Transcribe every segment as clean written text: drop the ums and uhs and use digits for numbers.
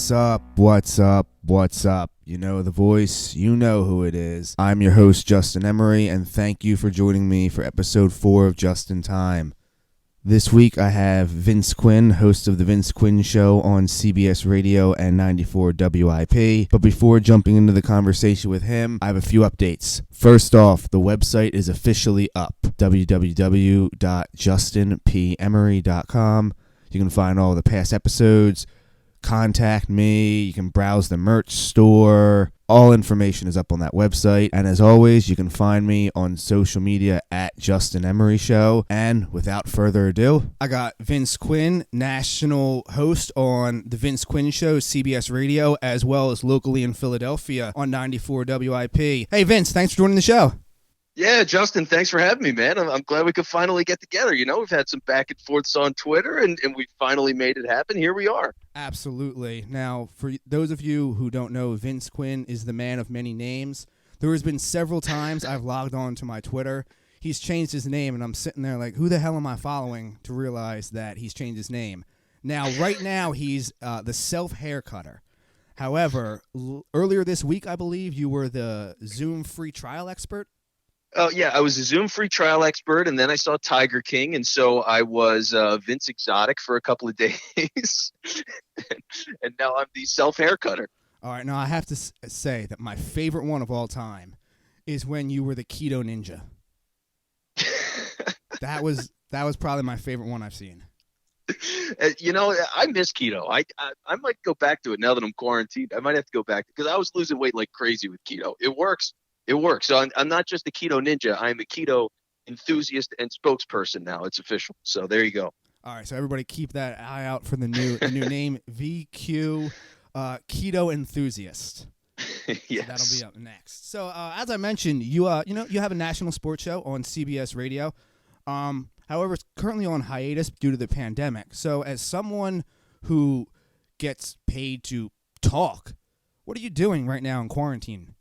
What's up? What's up? What's up? You know the voice, you know who it is. I'm your host, Justin Emery, and thank you for joining me for episode 4 of Just in Time. This week I have Vince Quinn, host of The Vince Quinn Show on CBS Radio and 94 WIP. But before jumping into the conversation with him, I have a few updates. First off, the website is officially up, www.justinpemery.com. You can find all the past episodes, contact me, you can browse the merch store. All information is up on that website. And as always, you can find me on social media at Justin Emery Show. And without further ado, I got Vince Quinn, national host on The Vince Quinn Show, CBS Radio, as well as locally in Philadelphia on 94 WIP. Hey, Vince, thanks for joining the show. Yeah, Justin, thanks for having me, man. I'm glad we could finally get together. You know, we've had some back and forths on Twitter, and we finally made it happen. Here we are. Absolutely. Now, for those of you who don't know, Vince Quinn is the man of many names. There has been several times I've logged on to my Twitter. He's changed his name, and I'm sitting there like, who the hell am I following to realize that he's changed his name? Now, right now, he's the self-haircutter. However, earlier this week, I believe, you were the Zoom free trial expert. Oh, yeah, I was a Zoom free trial expert, and then I saw Tiger King, and so I was Vince Exotic for a couple of days, and now I'm the self-haircutter. All right, now I have to say that my favorite one of all time is when you were the Keto Ninja. That was probably my favorite one I've seen. You know, I miss keto. I might go back to it now that I'm quarantined. I might have to go back because I was losing weight like crazy with keto. It works. It works. So I'm not just a keto ninja. I'm a keto enthusiast and spokesperson now. It's official. So there you go. All right. So everybody keep that eye out for the new name, VQ Keto Enthusiast. Yes. So that'll be up next. So as I mentioned, you have a national sports show on CBS Radio. However, it's currently on hiatus due to the pandemic. So as someone who gets paid to talk, what are you doing right now in quarantine?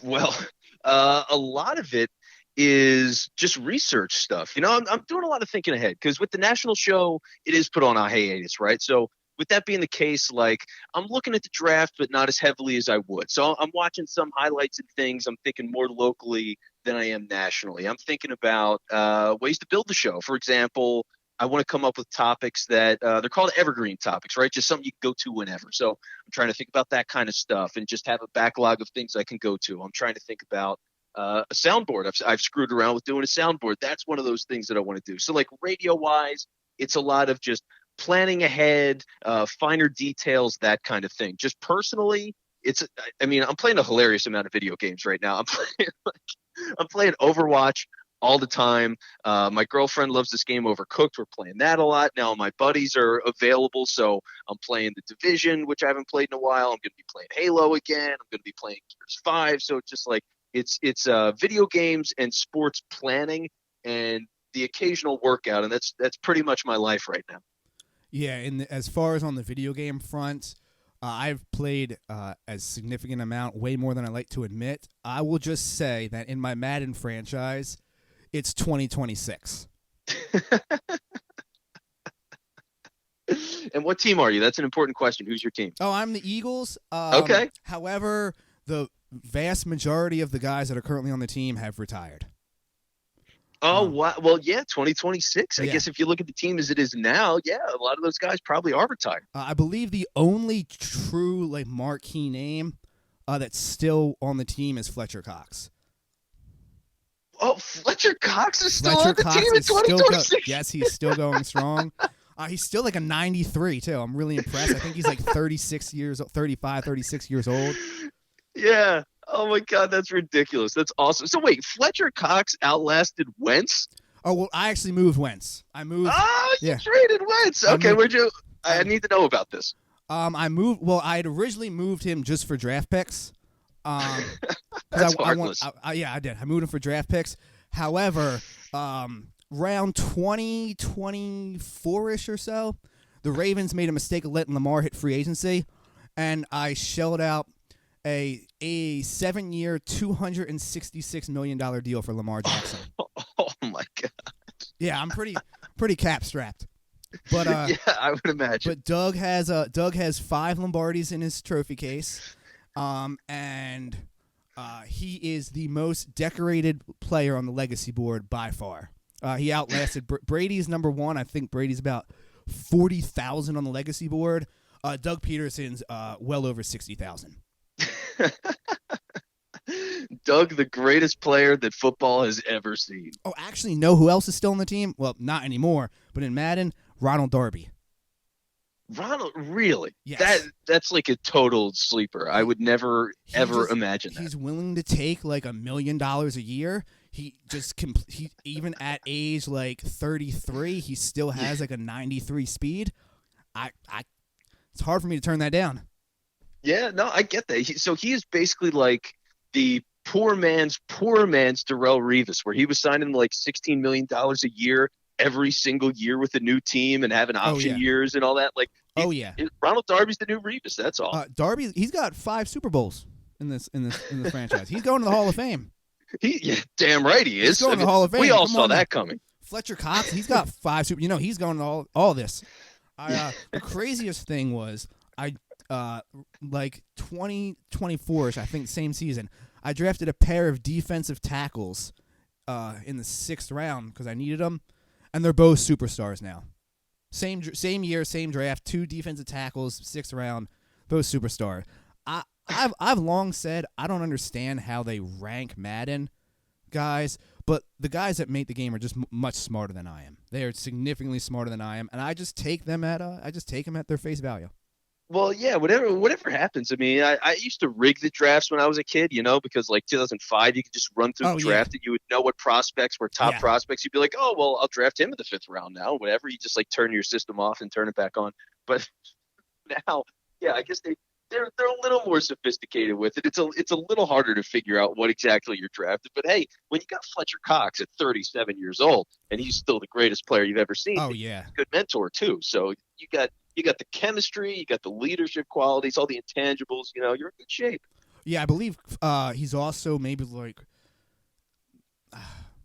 Well, a lot of it is just research stuff. You know, I'm doing a lot of thinking ahead because with the national show, it is put on a hiatus, right? So with that being the case, like I'm looking at the draft, but not as heavily as I would. So I'm watching some highlights and things. I'm thinking more locally than I am nationally. I'm thinking about ways to build the show. For example, I want to come up with topics that they're called evergreen topics, right? Just something you can go to whenever. So I'm trying to think about that kind of stuff and just have a backlog of things I can go to. I'm trying to think about a soundboard. I've screwed around with doing a soundboard. That's one of those things that I want to do. So like radio wise, it's a lot of just planning ahead, finer details, that kind of thing. Just personally, I'm playing a hilarious amount of video games right now. I'm playing Overwatch all the time. My girlfriend loves this game Overcooked. We're playing that a lot. Now my buddies are available, so I'm playing The Division, which I haven't played in a while. I'm going to be playing Halo again. I'm going to be playing Gears 5. So it's just like it's video games and sports planning and the occasional workout, and that's pretty much my life right now. Yeah, and as far as on the video game front, I've played a significant amount, way more than I like to admit. I will just say that in my Madden franchise, it's 2026. And what team are you? That's an important question. Who's your team? Oh, I'm the Eagles. Okay. However, the vast majority of the guys that are currently on the team have retired. Oh, wow. Well, yeah, 2026. I Yeah. guess if you look at the team as it is now, yeah, a lot of those guys probably are retired. I believe the only true marquee name that's still on the team is Fletcher Cox. Oh, Fletcher Cox is still Fletcher on the Cox team in is still 2026. yes, he's still going strong. He's still like a 93 too. I'm really impressed. I think he's like 36 years old. Yeah. Oh my God, that's ridiculous. That's awesome. So wait, Fletcher Cox outlasted Wentz? Oh well, I actually moved Wentz. Oh, you yeah. traded Wentz. Okay, where'd you? I need to know about this. I moved. Well, I had originally moved him just for draft picks. That's heartless. Yeah, I did. I moved him for draft picks. However, round 2024-ish or so, the Ravens made a mistake of letting Lamar hit free agency, and I shelled out a 7-year, $266 million deal for Lamar Jackson. Oh my God. Yeah, I'm pretty cap strapped. But Yeah, I would imagine. but Doug has 5 Lombardis in his trophy case, and he is the most decorated player on the legacy board by far. He outlasted Brady's number one. I think Brady's about 40,000 on the legacy board. Doug Peterson's well over 60,000. Doug, the greatest player that football has ever seen. Oh, actually, know who else is still on the team? Well, not anymore, but in Madden, Ronald Darby. Ronald, really? Yes. That's like a total sleeper. I would never ever imagine that. He's willing to take like $1 million a year. He just he even at age like 33, he still has like a 93 speed. It's hard for me to turn that down. Yeah, no, I get that. So he is basically like the poor man's Darrelle Revis, where he was signing like $16 million a year every single year with a new team and having option years and all that. Like, Ronald Darby's the new Revis. That's all. Darby, he's got 5 Super Bowls in this franchise. He's going to the Hall of Fame. Damn right he is. He's going to the Hall of Fame. We all saw that coming. Fletcher Cox, he's got 5 Super. He's going to all this. The craziest thing was like 2024ish, I think, same season, I drafted a pair of defensive tackles in the 6th round because I needed them, and they're both superstars now. Same year, same draft, 2 defensive tackles, 6th round, both superstar. I've long said I don't understand how they rank Madden guys, but the guys that make the game are just much smarter than I am. They are significantly smarter than I am, and I just take them at their face value. Well, yeah, whatever happens. I mean, I used to rig the drafts when I was a kid, because like 2005, you could just run through the draft and you would know what prospects were top prospects. You'd be like, oh, well, I'll draft him in the 5th round now, whatever. You just like turn your system off and turn it back on. But now, yeah, I guess they're a little more sophisticated with it. It's a little harder to figure out what exactly you're drafted. But hey, when you got Fletcher Cox at 37 years old and he's still the greatest player you've ever seen, oh yeah, good mentor too. So you got the chemistry, you got the leadership qualities, all the intangibles. You're in good shape. Yeah, I believe he's also maybe like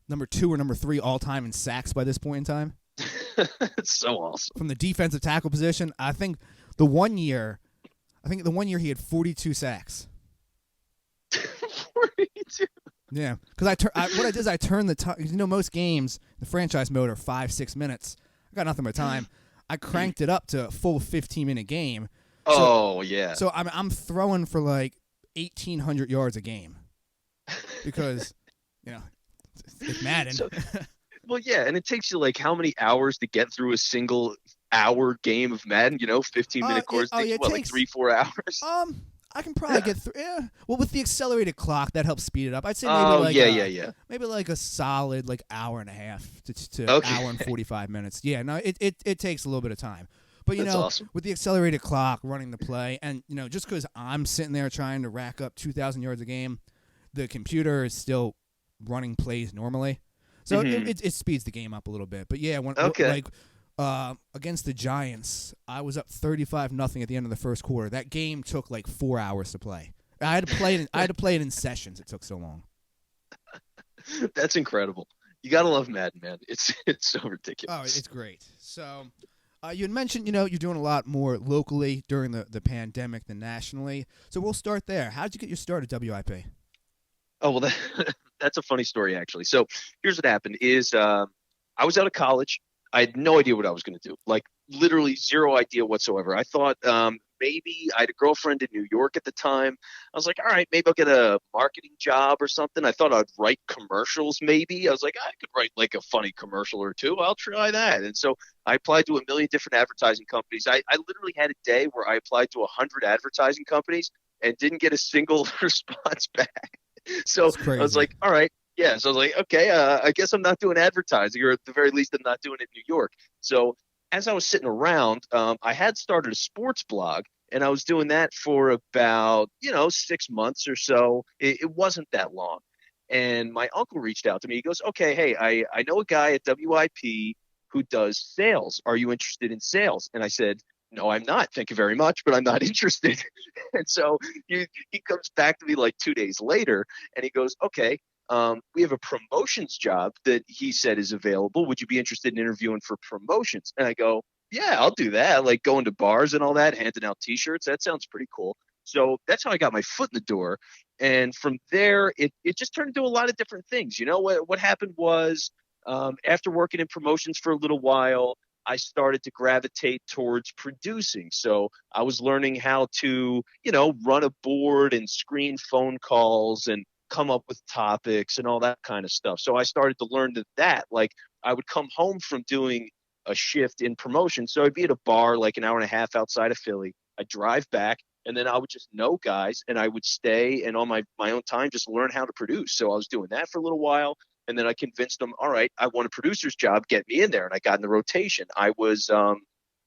number 2 or number 3 all time in sacks by this point in time. It's so awesome. From the defensive tackle position, I think the one year he had 42 sacks. 42. Yeah, because what I did is I turned the time. Most games the franchise mode are 5-6 minutes. I got nothing but time. I cranked it up to a full 15-minute game. So I'm throwing for like 1,800 yards a game because it's Madden. Well, yeah, and it takes you like how many hours to get through a single hour game of Madden? 15-minute course takes like 3-4 hours. I can probably get through. Yeah. Well, with the accelerated clock, that helps speed it up. I'd say maybe maybe like a solid like hour and a half to hour and 45 minutes. Yeah, no, it takes a little bit of time. But That's awesome. With the accelerated clock running the play, and just because I'm sitting there trying to rack up 2,000 yards a game, the computer is still running plays normally, so it speeds the game up a little bit. But yeah, against the Giants, I was up 35-0 at the end of the first quarter. That game took like 4 hours to play. I had to play it in sessions. It took so long. That's incredible. You gotta love Madden, man. It's so ridiculous. Oh, it's great. So, you had mentioned you're doing a lot more locally during the pandemic than nationally. So we'll start there. How did you get your start at WIP? Oh well, that's a funny story actually. So here's what happened: is I was out of college. I had no idea what I was going to do, like literally zero idea whatsoever. I thought maybe I had a girlfriend in New York at the time. I was like, all right, maybe I'll get a marketing job or something. I thought I'd write commercials maybe. I was like, I could write like a funny commercial or two. I'll try that. And so I applied to a million different advertising companies. I literally had a day where I applied to 100 advertising companies and didn't get a single response back. So I was like, all right. Yeah, so I was like, okay, I guess I'm not doing advertising, or at the very least, I'm not doing it in New York. So as I was sitting around, I had started a sports blog, and I was doing that for about 6 months or so. It wasn't that long, and my uncle reached out to me. He goes, okay, hey, I know a guy at WIP who does sales. Are you interested in sales? And I said, no, I'm not. Thank you very much, but I'm not interested. And so he comes back to me like 2 days later, and he goes, okay. We have a promotions job that he said is available. Would you be interested in interviewing for promotions? And I go, yeah, I'll do that. Like going to bars and all that, handing out T-shirts. That sounds pretty cool. So that's how I got my foot in the door. And from there, it just turned into a lot of different things. You know, what happened was after working in promotions for a little while, I started to gravitate towards producing. So I was learning how to, run a board and screen phone calls and come up with topics and all that kind of stuff. So I started to learn that. Like I would come home from doing a shift in promotion. So I'd be at a bar like an hour and a half outside of Philly. I'd drive back and then I would just know guys and I would stay and on my own time just learn how to produce. So I was doing that for a little while. And then I convinced them, all right, I want a producer's job, get me in there. And I got in the rotation. I was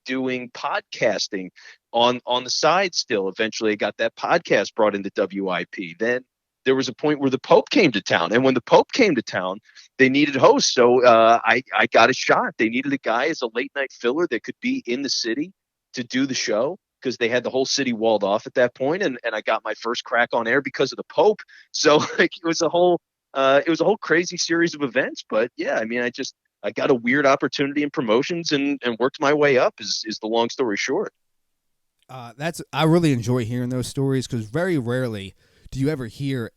doing podcasting on the side still. Eventually I got that podcast brought into WIP. Then there was a point where the Pope came to town. And when the Pope came to town, they needed hosts. So I got a shot. They needed a guy as a late night filler that could be in the city to do the show because they had the whole city walled off at that point. And I got my first crack on air because of the Pope. So like, it was a whole crazy series of events. But yeah, I mean, I got a weird opportunity in promotions and worked my way up is the long story short. I really enjoy hearing those stories because very rarely do you ever hear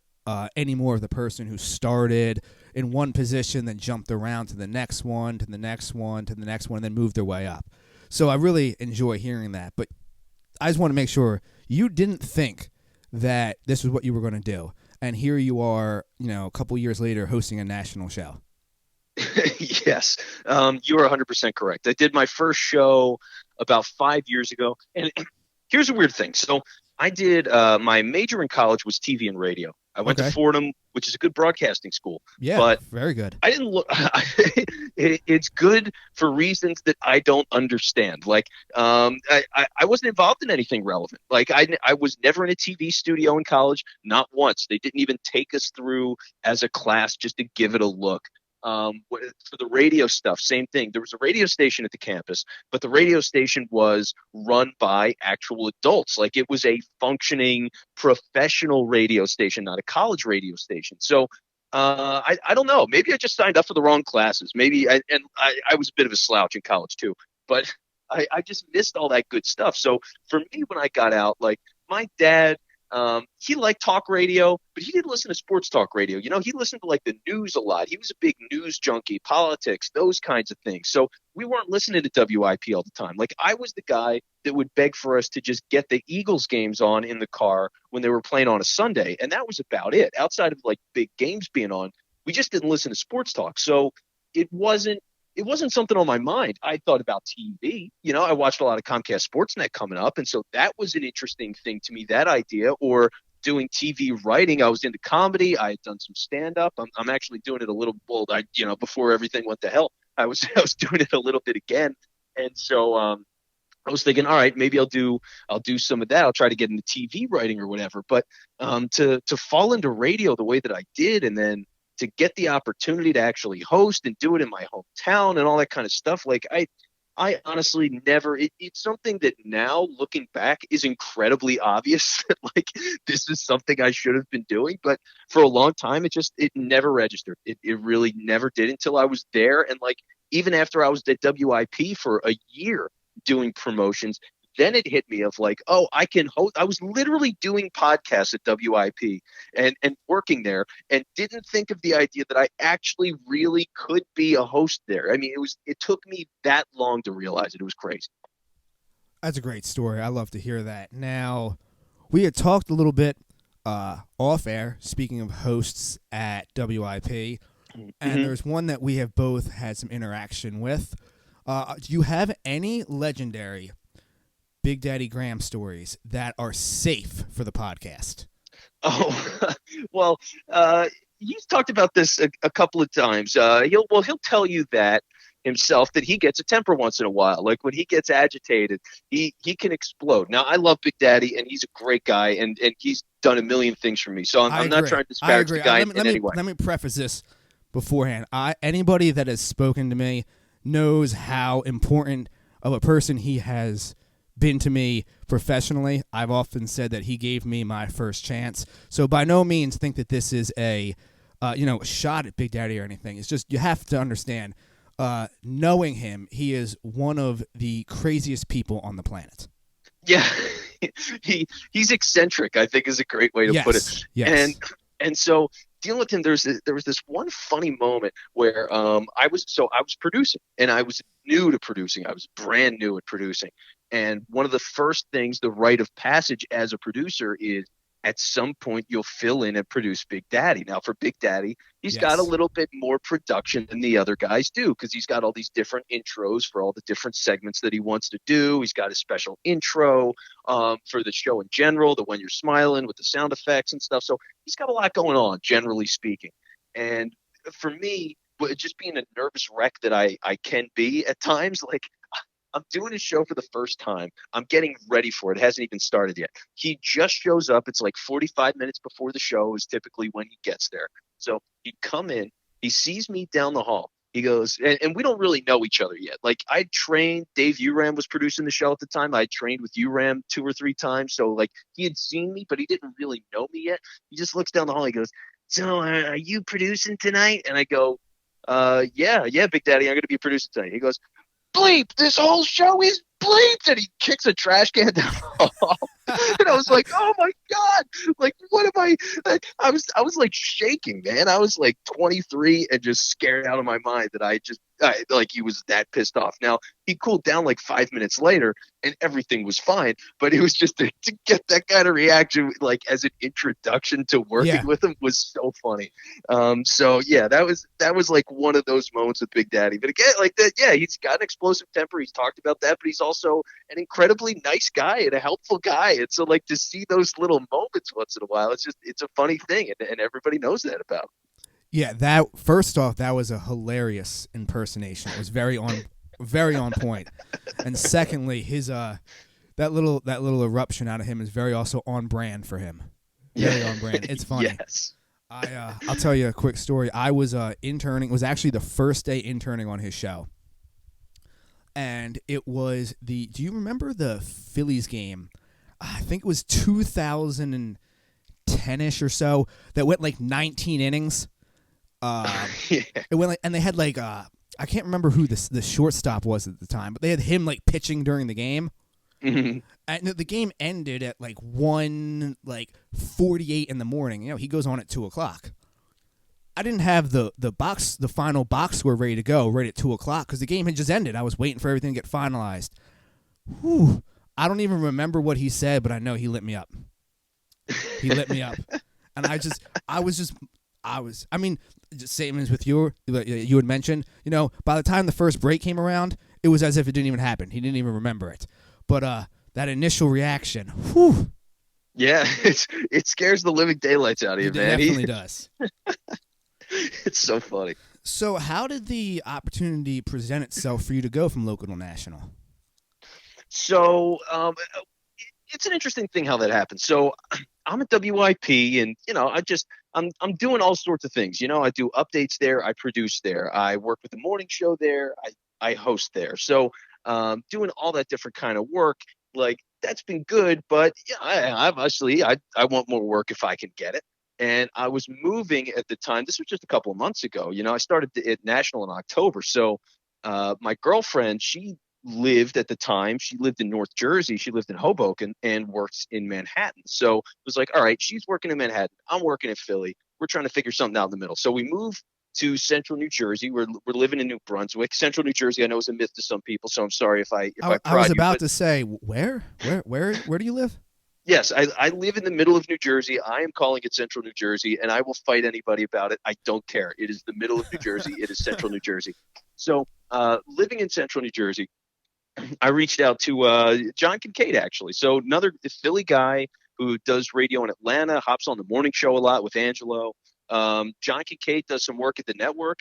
any more of the person who started in one position, then jumped around to the next one, to the next one, to the next one, and then moved their way up. So I really enjoy hearing that. But I just want to make sure you didn't think that this was what you were going to do. And here you are, a couple years later hosting a national show. Yes, you are 100% correct. I did my first show about 5 years ago. And here's a weird thing. So I did my major in college was TV and radio. I went to Fordham, which is a good broadcasting school. Yeah, but very good. I didn't look. It's good for reasons that I don't understand. Like, I wasn't involved in anything relevant. Like, I was never in a TV studio in college, not once. They didn't even take us through as a class just to give it a look. For the radio stuff, same thing. There was a radio station at the campus, but the radio station was run by actual adults. Like it was a functioning professional radio station, not a college radio station. So I don't know. Maybe I just signed up for the wrong classes. Maybe I was a bit of a slouch in college too, but I just missed all that good stuff. So for me, when I got out, like my dad, he liked talk radio, but he didn't listen to sports talk radio. He listened to like the news a lot. He was a big news junkie, politics, those kinds of things. So we weren't listening to WIP all the time. Like I was the guy that would beg for us to just get the Eagles games on in the car when they were playing on a Sunday. And that was about it. Outside of like big games being on, we just didn't listen to sports talk. So it wasn't something on my mind. I thought about TV. I watched a lot of Comcast Sportsnet coming up. And so that was an interesting thing to me, that idea. Or doing TV writing. I was into comedy. I had done some stand-up. I'm actually doing it a little bold. Before everything went to hell, I was doing it a little bit again. And so I was thinking, all right, maybe I'll do some of that. I'll try to get into TV writing or whatever. But to fall into radio the way that I did, and then to get the opportunity to actually host and do it in my hometown and all that kind of stuff. Like I honestly never, it's something that now looking back is incredibly obvious that like, this is something I should have been doing. But for a long time, it never registered. It really never did until I was there. And like, even after I was at WIP for a year doing promotions, then it hit me of like, oh, I can host. I was literally doing podcasts at WIP and working there and didn't think of the idea that I actually really could be a host there. I mean, it took me that long to realize it. It was crazy. That's a great story. I love to hear that. Now, we had talked a little bit off air, speaking of hosts at WIP, and there's one that we have both had some interaction with. Do you have any legendary Big Daddy Graham stories that are safe for the podcast? Oh, well, he's talked about this a couple of times. He'll tell you that himself, that he gets a temper once in a while. Like when he gets agitated, he can explode. Now, I love Big Daddy, and he's a great guy, and he's done a million things for me. So I'm not trying to disparage the guy in any way. Let me preface this beforehand. Anybody that has spoken to me knows how important of a person he has been to me professionally. I've often said that he gave me my first chance. So by no means think that this is a shot at Big Daddy or anything. It's just you have to understand knowing him, he is one of the craziest people on the planet. Yeah, he's eccentric, I think, is a great way to put it. Yes. And so dealing with him, there was this one funny moment where I was producing, and I was new to producing. I was brand new at producing, and one of the first things, the rite of passage as a producer, is at some point you'll fill in and produce Big Daddy. Now for Big Daddy, he's got a little bit more production than the other guys do, because he's got all these different intros for all the different segments that he wants to do. He's got a special intro for the show in general, the When You're Smiling with the sound effects and stuff. So he's got a lot going on, generally speaking. And for me, just being a nervous wreck that I can be at times, like, I'm doing his show for the first time. I'm getting ready for it. It hasn't even started yet. He just shows up. It's like 45 minutes before the show is typically when he gets there. So he'd come in. He sees me down the hall. He goes, and we don't really know each other yet. Like, I trained, Dave Uram was producing the show at the time. I trained with Uram 2 or 3 times. So, like, he had seen me, but he didn't really know me yet. He just looks down the hall. He goes, so are you producing tonight? And I go, yeah, Big Daddy, I'm going to be producing tonight. He goes, bleep, this whole show is bleeped, and he kicks a trash can down the hall. And I was like, oh my God, like, what am I was like shaking, man. I was like 23 and just scared out of my mind that like, he was that pissed off. Now he cooled down like 5 minutes later and everything was fine, but it was just to get that kind of reaction, like, as an introduction to working with him, was so funny. So yeah, that was like one of those moments with Big Daddy. But again, like that, yeah, he's got an explosive temper. He's talked about that, but he's also an incredibly nice guy and a helpful guy. And so, like, to see those little moments once in a while, it's a funny thing, and everybody knows that about him. Yeah, that, first off, that was a hilarious impersonation. It was very on point. And secondly, his that little eruption out of him is very also on brand for him. Very on brand. It's funny. Yes. I'll tell you a quick story. I was interning. It was actually the first day interning on his show. And it was do you remember the Phillies game? I think it was 2010-ish or so, that went like 19 innings. It went like, and they had like I can't remember who the shortstop was at the time, but they had him like pitching during the game. Mm-hmm. And the game ended at like 1:48 in the morning. You know, he goes on at 2:00. I didn't have the final box score ready to go right at 2:00 because the game had just ended. I was waiting for everything to get finalized. Whew. I don't even remember what he said, but I know he lit me up. He lit me up. And I mean, just same as with you had mentioned, you know, by the time the first break came around, it was as if it didn't even happen. He didn't even remember it. But that initial reaction, whew. Yeah, it scares the living daylights out of you, man. It definitely does. It's so funny. So how did the opportunity present itself for you to go from local to national? So it's an interesting thing how that happens. So I'm at WIP, and, you know, I'm doing all sorts of things. You know, I do updates there, I produce there, I work with the morning show there, I host there. So doing all that different kind of work, like, that's been good. But yeah, I want more work if I can get it. And I was moving at the time. This was just a couple of months ago. You know, I started at National in October. So my girlfriend, she lived in North Jersey. She lived in Hoboken and works in Manhattan. So it was like, all right, she's working in Manhattan, I'm working in Philly. We're trying to figure something out in the middle. So we moved to Central New Jersey. We're living in New Brunswick. Central New Jersey, I know, is a myth to some people, so I'm sorry if I was about to say, where do you live? Yes, I live in the middle of New Jersey. I am calling it Central New Jersey, and I will fight anybody about it. I don't care. It is the middle of New Jersey. It is Central New Jersey. So living in Central New Jersey, I reached out to John Kincaid, actually. So another Philly guy who does radio in Atlanta, hops on the morning show a lot with Angelo. John Kincaid does some work at the network.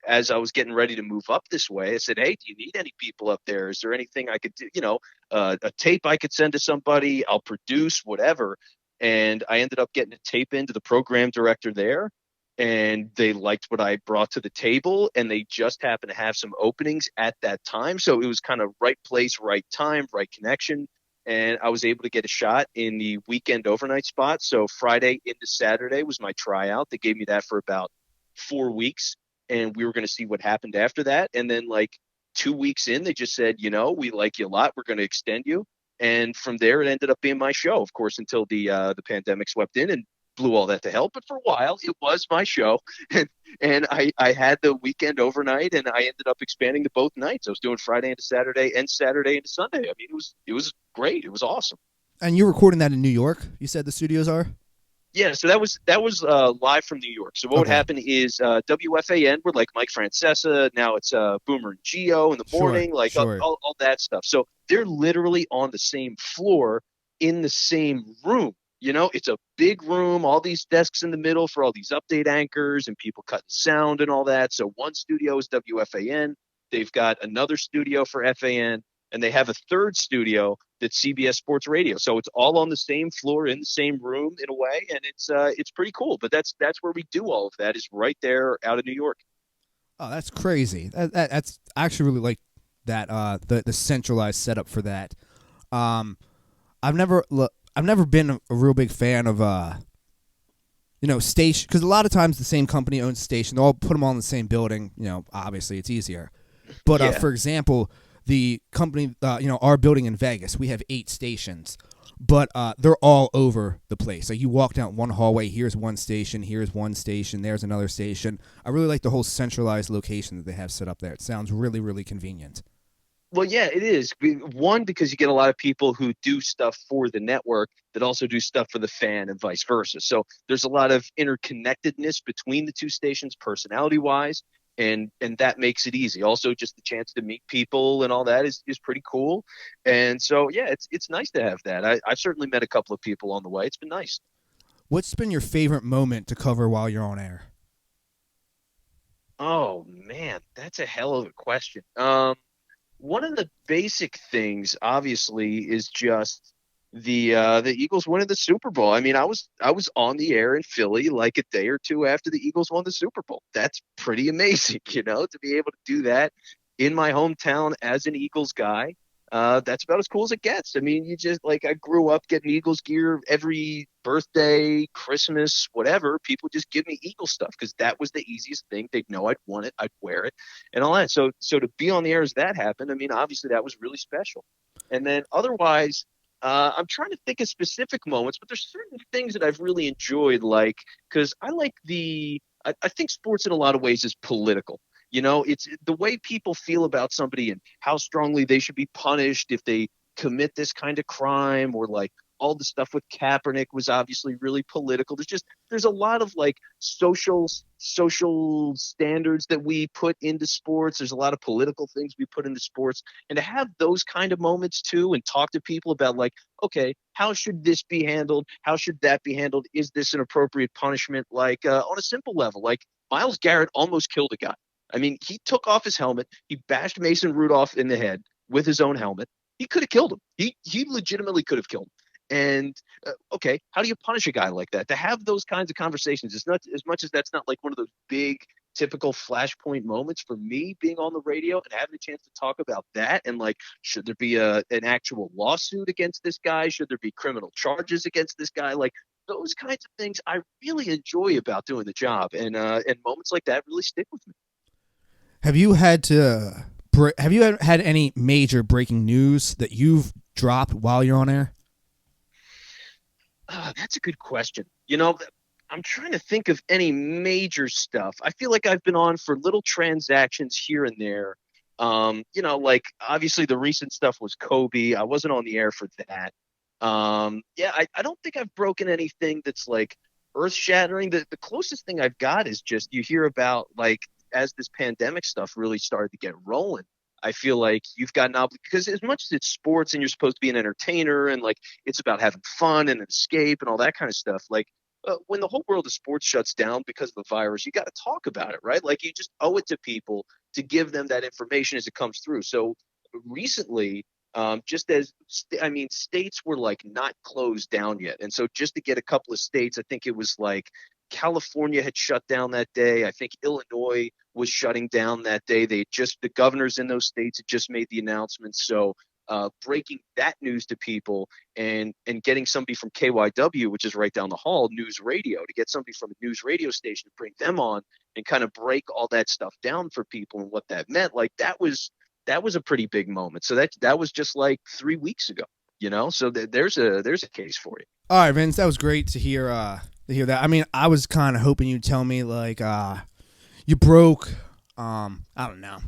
As I was getting ready to move up this way, I said, hey, do you need any people up there? Is there anything I could do? You know, a tape I could send to somebody, I'll produce, whatever. And I ended up getting a tape into the program director there, and they liked what I brought to the table, and they just happened to have some openings at that time. So it was kind of right place, right time, right connection. And I was able to get a shot in the weekend overnight spot. So Friday into Saturday was my tryout. They gave me that for about 4 weeks. and we were going to see what happened after that. And then like 2 weeks in, they just said, we like you a lot. We're going to extend you. And from there, it ended up being my show, of course, until the pandemic swept in and blew all that to hell. But for a while, it was my show, and I had the weekend overnight, and I ended up expanding to both nights. I was doing Friday into Saturday and Saturday into Sunday. I mean, it was great. It was awesome. And you're recording that in New York, you said the studios are? Yeah, so that was live from New York. So what would Okay. happen is WFAN were like Mike Francesa. Now it's Boomer and Geo in the Sure, morning, like sure. all that stuff. So they're literally on the same floor in the same room. It's a big room, all these desks in the middle for all these update anchors and people cutting sound and all that. So one studio is WFAN. They've got another studio for FAN, and they have a third studio that's CBS Sports Radio. So it's all on the same floor in the same room in a way, and it's pretty cool. But that's where we do all of that, is right there out of New York. Oh, that's crazy. That's I actually really like that the centralized setup for that. Um, I've never been a real big fan of station, because a lot of times the same company owns a station. They'll all put them all in the same building. Obviously it's easier. But Yeah. for example, the company, our building in Vegas, we have 8 stations, but they're all over the place. Like you walk down one hallway, here's one station, there's another station. I really like the whole centralized location that they have set up there. It sounds really, really convenient. Well, yeah, it is. One, because you get a lot of people who do stuff for the network that also do stuff for the fan and vice versa. So there's a lot of interconnectedness between the two stations personality wise. And that makes it easy. Also, just the chance to meet people and all that is pretty cool. And so, yeah, it's nice to have that. I've certainly met a couple of people on the way. It's been nice. What's been your favorite moment to cover while you're on air? Oh man, that's a hell of a question. One of the basic things, obviously, is just the Eagles winning the Super Bowl. I mean, I was on the air in Philly like a day or two after the Eagles won the Super Bowl. That's pretty amazing, to be able to do that in my hometown as an Eagles guy. That's about as cool as it gets. I mean, you just like I grew up getting Eagles gear every birthday, Christmas, whatever. People just give me Eagles stuff because that was the easiest thing. They'd know I'd want it, I'd wear it, and all that. So to be on the air as that happened, I mean, obviously that was really special. And then otherwise, I'm trying to think of specific moments, but there's certain things that I've really enjoyed, like because I like I think sports in a lot of ways is political. It's the way people feel about somebody and how strongly they should be punished if they commit this kind of crime, or like all the stuff with Kaepernick was obviously really political. There's a lot of like social standards that we put into sports. There's a lot of political things we put into sports, and to have those kind of moments too, and talk to people about like, okay, how should this be handled? How should that be handled? Is this an appropriate punishment? Like on a simple level, like Miles Garrett almost killed a guy. I mean, he took off his helmet. He bashed Mason Rudolph in the head with his own helmet. He could have killed him. He legitimately could have killed him. And okay, how do you punish a guy like that? To have those kinds of conversations, it's not as much as that's not like one of those big typical flashpoint moments for me being on the radio and having a chance to talk about that, and like, should there be an actual lawsuit against this guy? Should there be criminal charges against this guy? Like those kinds of things I really enjoy about doing the job, and moments like that really stick with me. Have you had to? Have you had any major breaking news that you've dropped while you're on air? That's a good question. I'm trying to think of any major stuff. I feel like I've been on for little transactions here and there. Like obviously the recent stuff was Kobe. I wasn't on the air for that. Yeah, I don't think I've broken anything that's like earth shattering. The closest thing I've got is just you hear about like as this pandemic stuff really started to get rolling. I feel like you've got an obligation because as much as it's sports and you're supposed to be an entertainer and like it's about having fun and an escape and all that kind of stuff. Like when the whole world of sports shuts down because of the virus, you got to talk about it, right? Like you just owe it to people to give them that information as it comes through. So recently, just as I mean, states were like not closed down yet, and so just to get a couple of states, I think it was like California had shut down that day. I think Illinois was shutting down that day. The governors in those states had just made the announcement. So breaking that news to people and getting somebody from KYW, which is right down the hall, news radio, to get somebody from a news radio station to bring them on and kind of break all that stuff down for people and what that meant. Like that was a pretty big moment. So that was just like 3 weeks ago, you know. So there's a case for you. All right, Vince, that was great to hear. That. I mean, I was kind of hoping you'd tell me like you broke. I don't know.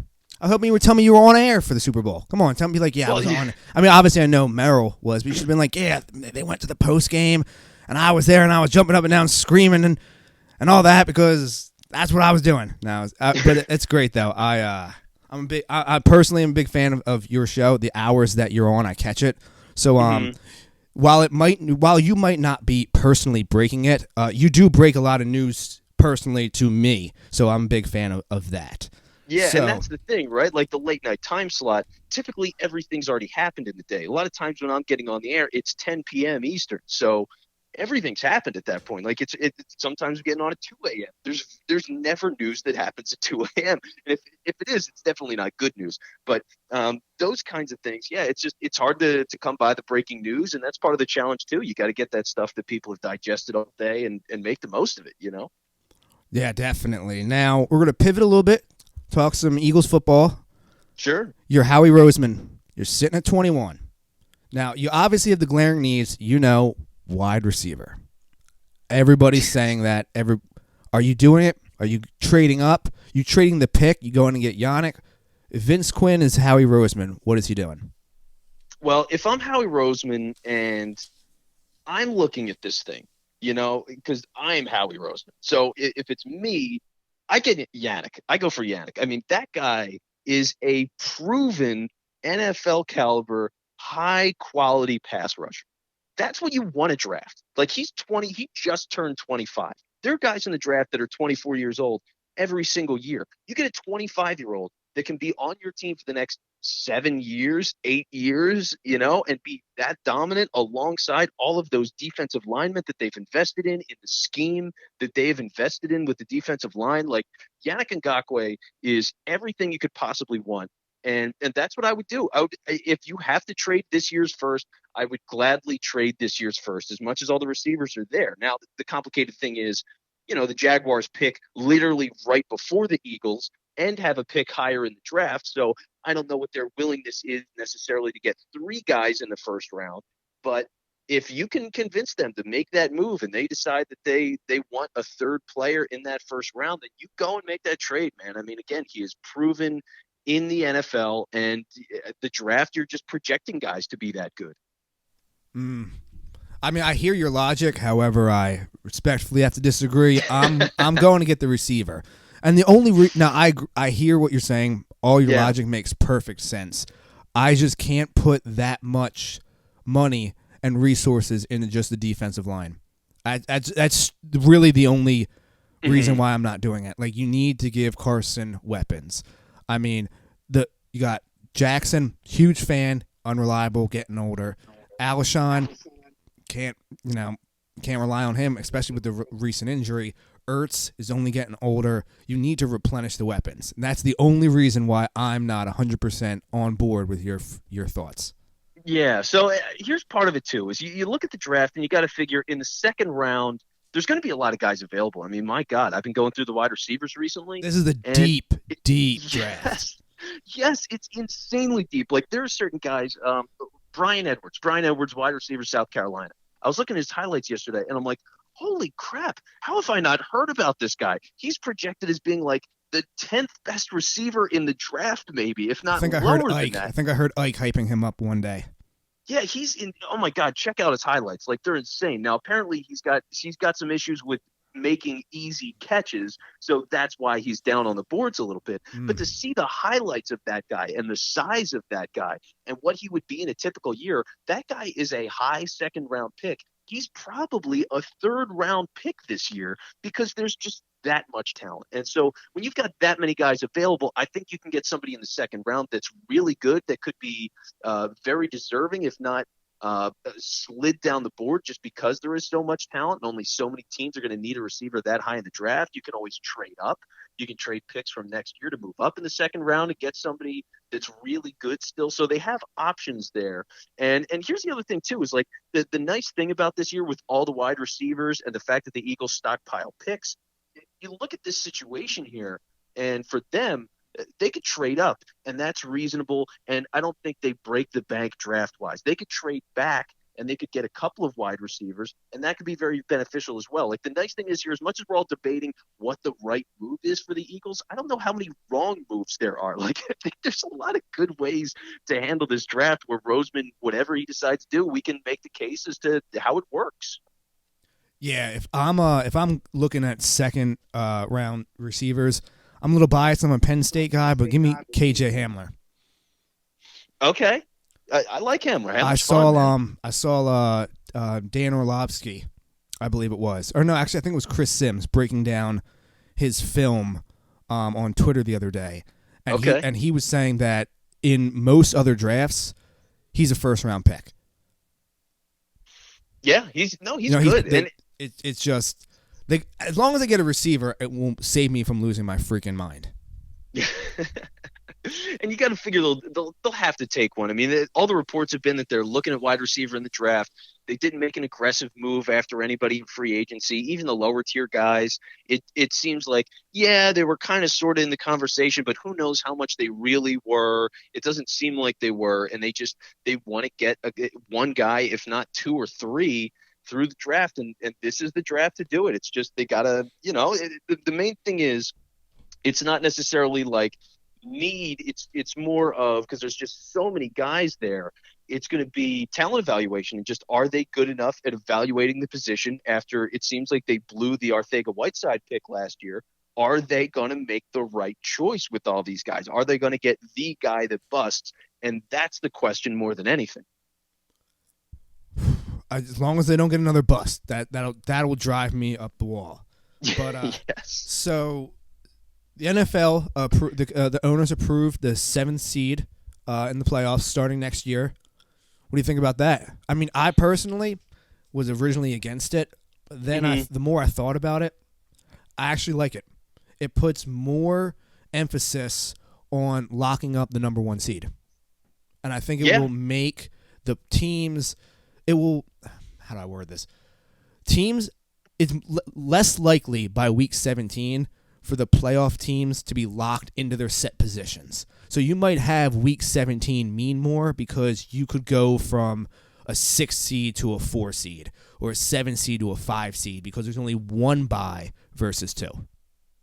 I was hoping you would tell me you were on air for the Super Bowl. Come on, tell me like, yeah, I was on. I mean, obviously I know Merrill was, but you should have been like, yeah, they went to the post game, and I was there, and I was jumping up and down, screaming and all that because that's what I was doing. Now, but it's great though. I personally am a big fan of your show. The hours that you're on, I catch it. So while you might not be personally breaking it, you do break a lot of news personally to me. So I'm a big fan of that. Yeah, and that's the thing, right? Like the late night time slot, typically everything's already happened in the day. A lot of times when I'm getting on the air, it's 10 p.m. Eastern. So everything's happened at that point. Like it's sometimes getting on at 2 a.m. There's never news that happens at 2 a.m. And if it is, it's definitely not good news. But those kinds of things, yeah, it's hard to come by the breaking news, and that's part of the challenge too. You got to get that stuff that people have digested all day and make the most of it, you know? Yeah, definitely. Now we're gonna pivot a little bit. Talk some Eagles football. Sure. You're Howie Roseman. You're sitting at 21. Now, you obviously have the glaring needs, wide receiver. Everybody's saying that. Are you doing it? Are you trading up? You trading the pick? You going to get Yannick? If Vince Quinn is Howie Roseman, what is he doing? Well, if I'm Howie Roseman and I'm looking at this thing, because I'm Howie Roseman. So if it's me, I get Yannick. I go for Yannick. I mean, that guy is a proven NFL caliber, high quality pass rusher. That's what you want to draft. Like he's 20, he just turned 25. There are guys in the draft that are 24 years old every single year. You get a 25-year-old that can be on your team for the next 7 years, 8 years, and be that dominant alongside all of those defensive linemen that they've invested in the scheme that they've invested in with the defensive line. Like Yannick Ngakoue is everything you could possibly want. And that's what I would do. If you have to trade this year's first, I would gladly trade this year's first as much as all the receivers are there. Now, the complicated thing is, the Jaguars pick literally right before the Eagles and have a pick higher in the draft. So I don't know what their willingness is necessarily to get 3 guys in the first round. But if you can convince them to make that move and they decide that they want a 3rd player in that first round, then you go and make that trade, man. I mean, again, he is proven in the NFL, and the draft, you're just projecting guys to be that good. I mean, I hear your logic. However, I respectfully have to disagree. I'm going to get the receiver. And the only now I hear what you're saying. All your logic makes perfect sense. I just can't put that much money and resources into just the defensive line. That's really the only reason why I'm not doing it. Like, you need to give Carson weapons. I mean, you got Jackson, huge fan, unreliable, getting older. Alshon, can't rely on him, especially with the recent injury. Ertz is only getting older. You need to replenish the weapons. And that's the only reason why I'm not 100% on board with your thoughts. Yeah, so here's part of it, too, is you look at the draft and you got to figure in the second round, there's going to be a lot of guys available. I mean, my God, I've been going through the wide receivers recently. This is a deep draft. Yes, it's insanely deep. Like, there are certain guys, Brian Edwards, wide receiver, South Carolina. I was looking at his highlights yesterday, and I'm like, holy crap, how have I not heard about this guy? He's projected as being like the 10th best receiver in the draft, maybe, if not lower than that. I think I heard Ike hyping him up one day. Yeah, he's in. Oh my God, check out his highlights. Like, they're insane. Now, apparently, he's got some issues with making easy catches, so that's why he's down on the boards a little bit. But to see the highlights of that guy and the size of that guy and what he would be in a typical year, that guy is a high second-round pick. He's probably a 3rd-round pick this year because there's just that much talent. And so when you've got that many guys available, I think you can get somebody in the second round that's really good, that could be very deserving, if not slid down the board just because there is so much talent and only so many teams are going to need a receiver that high in the draft. You can always trade up. You can trade picks from next year to move up in the second round and get somebody that's really good still. So they have options there. And here's the other thing too, is like the nice thing about this year with all the wide receivers and the fact that the Eagles stockpile picks, you look at this situation here, and for them, they could trade up, and that's reasonable. And I don't think they break the bank draft wise. They could trade back and they could get a couple of wide receivers, and that could be very beneficial as well. Like, the nice thing is here, as much as we're all debating what the right move is for the Eagles, I don't know how many wrong moves there are. Like, I think there's a lot of good ways to handle this draft where Roseman, whatever he decides to do, we can make the case as to how it works. Yeah, if I'm looking at second round receivers, I'm a little biased. I'm a Penn State guy, but give me KJ Hamler. Okay. I like Hamler. I saw Dan Orlovsky, I believe it was. Or no, actually I think it was Chris Sims breaking down his film on Twitter the other day. And he was saying that in most other drafts, he's a first round pick. Yeah, he's good. It's just as long as I get a receiver, it won't save me from losing my freaking mind. And you got to figure they'll have to take one. I mean, all the reports have been that they're looking at wide receiver in the draft. They didn't make an aggressive move after anybody in free agency, even the lower tier guys. It seems like, yeah, they were kind of sort of in the conversation, but who knows how much they really were. It doesn't seem like they were, and they want to get one guy, if not two or three, through the draft, and this is the draft to do it. It's just they got to, the main thing is it's not necessarily like need, it's more of, because there's just so many guys there, it's going to be talent evaluation and just are they good enough at evaluating the position after it seems like they blew the Arcega-Whiteside pick last year. Are they going to make the right choice with all these guys? Are they going to get the guy that busts? And that's the question more than anything. As long as they don't get another bust, that'll drive me up the wall. But yes. So the NFL, the owners approved the 7th seed in the playoffs starting next year. What do you think about that? I mean, I personally was originally against it, but then the more I thought about it, I actually like it. It puts more emphasis on locking up the number 1 seed, and I think it will make the teams. It will. How do I word this? Teams. It's less likely by week 17 for the playoff teams to be locked into their set positions. So you might have week 17 mean more because you could go from a 6 seed to a 4 seed or a 7 seed to a 5 seed because there's only one bye versus 2.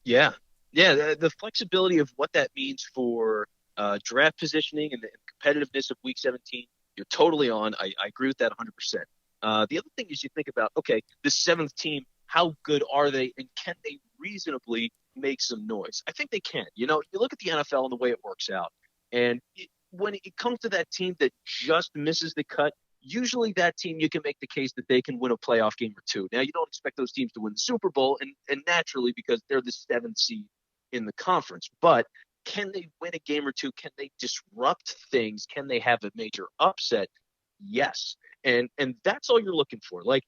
Yeah. Yeah. The flexibility of what that means for draft positioning and the competitiveness of week 17, you're totally on. I agree with that 100%. The other thing is you think about, okay, this 7th team, how good are they and can they reasonably make some noise? I think they can. You look at the NFL and the way it works out. And when it comes to that team that just misses the cut, usually that team, you can make the case that they can win a playoff game or two. Now, you don't expect those teams to win the Super Bowl, and naturally because they're the 7th seed in the conference. But can they win a game or two? Can they disrupt things? Can they have a major upset? Yes. And that's all you're looking for. Like,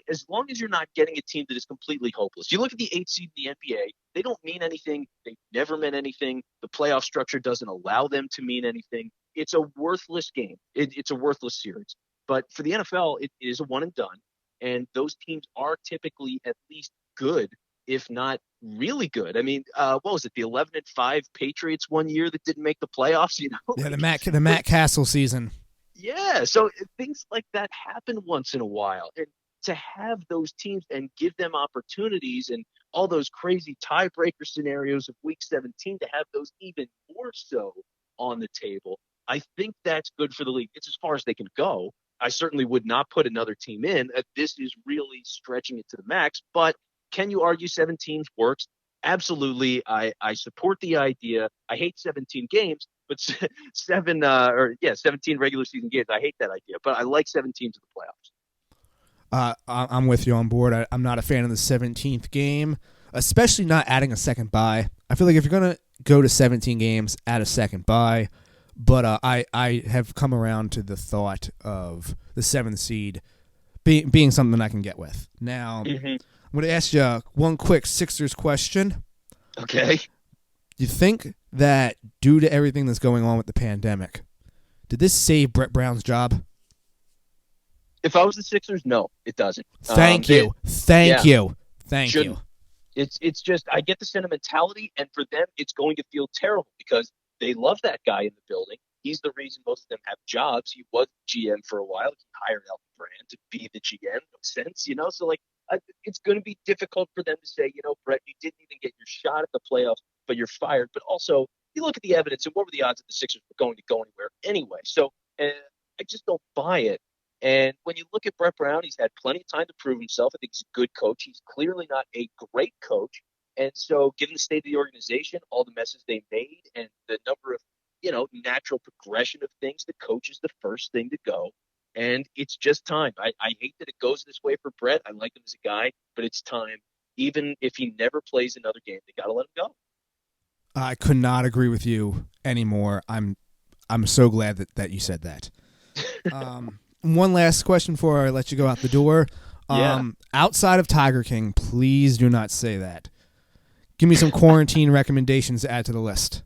as long as you're not getting a team that is completely hopeless. You look at the 8th seed in the NBA, they don't mean anything. They never meant anything. The playoff structure doesn't allow them to mean anything. It's a worthless game. It's a worthless series. But for the NFL, it is a one and done. And those teams are typically at least good, if not really good. I mean, what was it? The 11-5 Patriots one year that didn't make the playoffs, Yeah, the Matt Castle season. Yeah, so things like that happen once in a while. And to have those teams and give them opportunities and all those crazy tiebreaker scenarios of week 17, to have those even more so on the table, I think that's good for the league. It's as far as they can go. I certainly would not put another team in. This is really stretching it to the max. But can you argue 17 works? Absolutely. I support the idea. I hate 17 games, but 17 regular season games. I hate that idea, but I like 7 teams in the playoffs. I'm with you on board. I'm not a fan of the 17th game, especially not adding a second bye. I feel like if you're going to go to 17 games, add a second bye. But I have come around to the thought of the 7th seed being something I can get with. Now, I'm going to ask you one quick Sixers question. Okay. Do you think that due to everything that's going on with the pandemic, did this save Brett Brown's job? If I was the Sixers, no, it doesn't. Thank you. Thank you. It's just, I get the sentimentality, and for them, it's going to feel terrible because they love that guy in the building. He's the reason most of them have jobs. He was GM for a while. He hired Elton Brand to be the GM. No sense, So, it's going to be difficult for them to say, Brett, you didn't even get your shot at the playoffs, but you're fired. But also, you look at the evidence, and what were the odds that the Sixers were going to go anywhere anyway? So, I just don't buy it. And when you look at Brett Brown, he's had plenty of time to prove himself. I think he's a good coach. He's clearly not a great coach. And so given the state of the organization, all the messes they made, and the number of, natural progression of things, the coach is the first thing to go. And it's just time. I hate that it goes this way for Brett. I like him as a guy, but it's time. Even if he never plays another game, they got to let him go. I could not agree with you anymore. I'm so glad that you said that. One last question before I let you go out the door. Outside of Tiger King, please do not say that. Give me some quarantine recommendations to add to the list.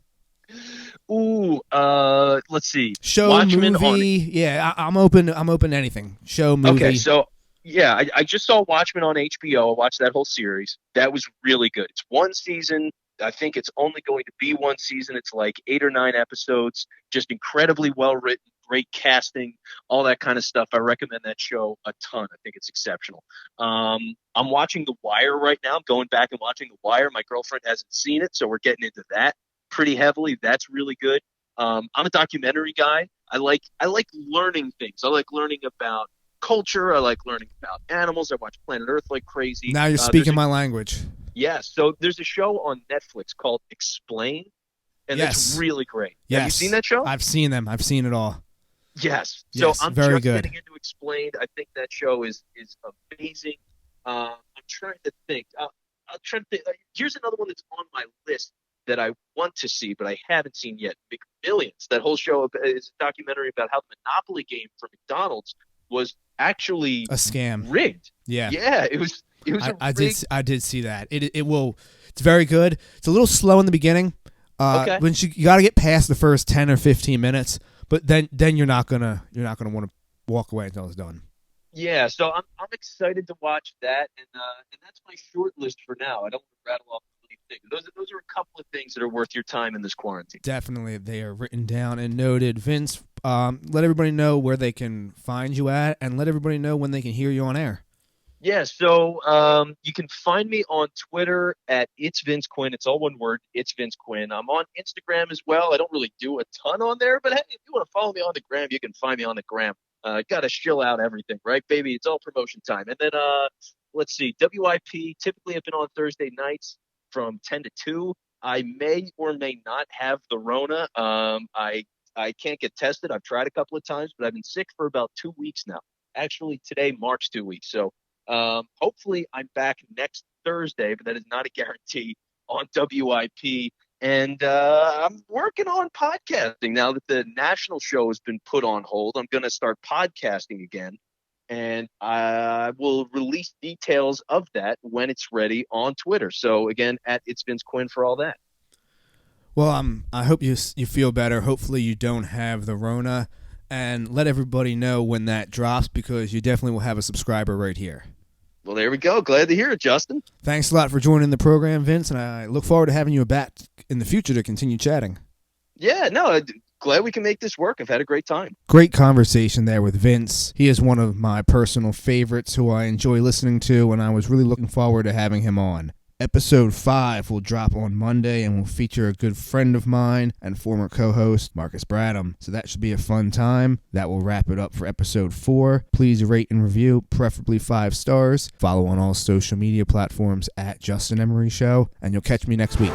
Ooh, let's see. Show, Watchmen movie. Yeah, I'm open to anything. Show, movie. Okay, so yeah, I just saw Watchmen on HBO. I watched that whole series. That was really good. It's one season. I think it's only going to be one season. It's like 8 or 9 episodes. Just incredibly well written, great casting, all that kind of stuff. I recommend that show a ton. I think it's exceptional. I'm watching The Wire right now. I'm going back and watching The Wire. My girlfriend hasn't seen it, so we're getting into that pretty heavily. That's really good. I'm a documentary guy. I like learning things. I like learning about culture. I like learning about animals. I watch Planet Earth like crazy. Now you're speaking my language. Yeah, so there's a show on Netflix called Explain, and it's really great. Yes. Have you seen that show? I've seen them. I've seen it all. Yes. So I'm very just good. getting into Explained. I think that show is amazing. I'm trying to think. Here's another one that's on my list that I want to see, but I haven't seen yet. McMillions. That whole show is a documentary about how the Monopoly game for McDonald's was actually a scam, rigged. Yeah. Yeah, it was. I did see that. It's very good. It's a little slow in the beginning. Okay. When you got to get past the first 10 or 15 minutes, but then you're not gonna want to walk away until it's done. Yeah, so I'm excited to watch that, and that's my short list for now. I don't want to rattle off things. Those are a couple of things that are worth your time in this quarantine. Definitely, they are written down and noted. Vince, let everybody know where they can find you at, and let everybody know when they can hear you on air. Yeah, so you can find me on Twitter at It's Vince Quinn. It's all one word, It's Vince Quinn. I'm on Instagram as well. I don't really do a ton on there, but hey, if you want to follow me on the gram, you can find me on the gram. Got to shill out everything, right, baby? It's all promotion time. And then let's see, WIP, typically I've been on Thursday nights from 10 to 2. I may or may not have the Rona. I can't get tested. I've tried a couple of times, but I've been sick for about 2 weeks now. Actually, today marks 2 weeks. So hopefully I'm back next Thursday, but that is not a guarantee on WIP. And I'm working on podcasting now that the national show has been put on hold. I'm going to start podcasting again, and I will release details of that when it's ready on Twitter. So again, at It's Vince Quinn for all that. Well, I hope you feel better. Hopefully you don't have the Rona, and let everybody know when that drops, because you definitely will have a subscriber right here. Well, there we go. Glad to hear it, Justin. Thanks a lot for joining the program, Vince, and I look forward to having you back in the future to continue chatting. Yeah, no, glad we can make this work. I've had a great time. Great conversation there with Vince. He is one of my personal favorites who I enjoy listening to, and I was really looking forward to having him on. Episode 5 will drop on Monday and will feature a good friend of mine and former co-host, Marcus Bradham. So that should be a fun time. That will wrap it up for episode 4. Please rate and review, preferably 5 stars. Follow on all social media platforms at Justin Emery Show, and you'll catch me next week.